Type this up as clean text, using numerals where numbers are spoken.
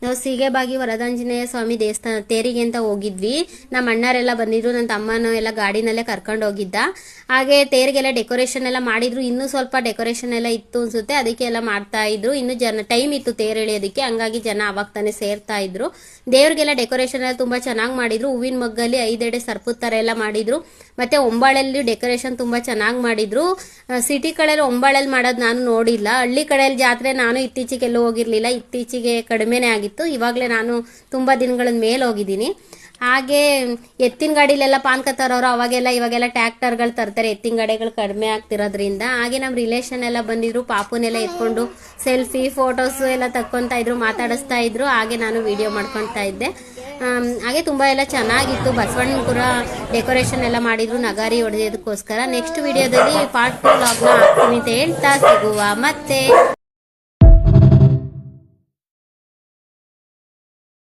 ನಾವು ಸೀಗೆಬಾಗಿ ವರದಾಂಜನೇಯ ಸ್ವಾಮಿ ದೇವಸ್ಥಾನ ತೇರಿಗೆ ಅಂತ ಹೋಗಿದ್ವಿ. ನಮ್ಮ ಅಣ್ಣರೆಲ್ಲ ಬಂದಿದ್ರು, ನನ್ನ ತಮ್ಮನೂ ಎಲ್ಲ ಗಾಡಿನಲ್ಲೇ ಕರ್ಕೊಂಡು ಹೋಗಿದ್ದ. ಹಾಗೆ ತೇರಿಗೆಲ್ಲ ಡೆಕೋರೇಷನ್ ಎಲ್ಲ ಮಾಡಿದ್ರು. ಇನ್ನೂ ಸ್ವಲ್ಪ ಡೆಕೋರೇಷನ್ ಎಲ್ಲ ಇತ್ತು ಅನ್ಸುತ್ತೆ, ಅದಕ್ಕೆ ಎಲ್ಲ ಮಾಡ್ತಾ ಇದ್ರು. ಇನ್ನು ಜನ ಟೈಮ್ ಇತ್ತು ತೇರು ಎಳೆಯೋದಕ್ಕೆ, ಹಂಗಾಗಿ ಜನ ಅವಾಗ ತಾನೇ ಸೇರ್ತಾ ಇದ್ರು. ದೇವ್ರಿಗೆಲ್ಲ ಡೆಕೋರೇಷನ್ ಎಲ್ಲ ತುಂಬಾ ಚೆನ್ನಾಗಿ ಮಾಡಿದ್ರು. ಹೂವಿನ ಮಗ್ಗಲ್ಲಿ 5 ಎಡೆ ಸರ್ಪದ ತರ ಎಲ್ಲ ಮಾಡಿದ್ರು. ಮತ್ತೆ ಒಂಬಾಳಲ್ಲಿ ಡೆಕೋರೇಷನ್ ತುಂಬಾ ಚೆನ್ನಾಗಿ ಮಾಡಿದ್ರು. ಸಿಟಿ ಕಡೆಯಲ್ಲಿ ಒಂಬಾಳಲ್ಲಿ ಮಾಡೋದು ನಾನು ನೋಡಿಲ್ಲ. ಹಳ್ಳಿ ಕಡೆಯಲ್ಲಿ ಜಾತ್ರೆ ನಾನು ಇತ್ತೀಚೆಗೆ ಎಲ್ಲೂ ಹೋಗಿರ್ಲಿಲ್ಲ, ಇತ್ತೀಚೆಗೆ ಕಡಿಮೆನೇ ಆಗಿತ್ತು. ಇವಾಗಲೇ ನಾನು ತುಂಬಾ ದಿನಗಳ ಮೇಲೆ ಹೋಗಿದ್ದೀನಿ. ಹಾಗೆ ಎತ್ತಿನ ಗಾಡಿಲೆಲ್ಲ ಪಾನ್ಕ ತರೋರು ಅವಾಗೆಲ್ಲ, ಇವಾಗೆಲ್ಲ ಟ್ರ್ಯಾಕ್ಟರ್ಗಳು ತರ್ತಾರೆ, ಎತ್ತಿನ ಗಾಡಿಗಳು ಕಡಿಮೆ ಆಗ್ತಿರೋದ್ರಿಂದ. ಹಾಗೆ ನಮ್ಮ ರಿಲೇಷನ್ ಎಲ್ಲ ಬಂದಿದ್ರು, ಪಾಪುನೆಲ್ಲ ಎತ್ಕೊಂಡು ಸೆಲ್ಫಿ ಫೋಟೋಸ್ ಎಲ್ಲ ತಕ್ಕೊಂತ ಇದ್ರು, ಮಾತಾಡಿಸ್ತಾ ಇದ್ರು. ಹಾಗೆ ನಾನು ವಿಡಿಯೋ ಮಾಡ್ಕೊತಾ ಇದ್ದೆ. ಹಾಗೆ ತುಂಬಾ ಎಲ್ಲ ಚೆನ್ನಾಗಿತ್ತು. ಬಸವಣ್ಣಪುರ ಡೆಕೋರೇಷನ್ ಎಲ್ಲ ಮಾಡಿದ್ರು ನಗಾರಿ ಹೊಡೆಯೋದಕ್ಕೋಸ್ಕರ. ನೆಕ್ಸ್ಟ್ ವಿಡಿಯೋದಲ್ಲಿ ಪಾರ್ಟ್ 2 ವ್ಲಾಗ್ನ ಹಾಕ್ತೀನಿ ಅಂತ ಹೇಳ್ತಾ ಸಿಗುವ ಮತ್ತೆ.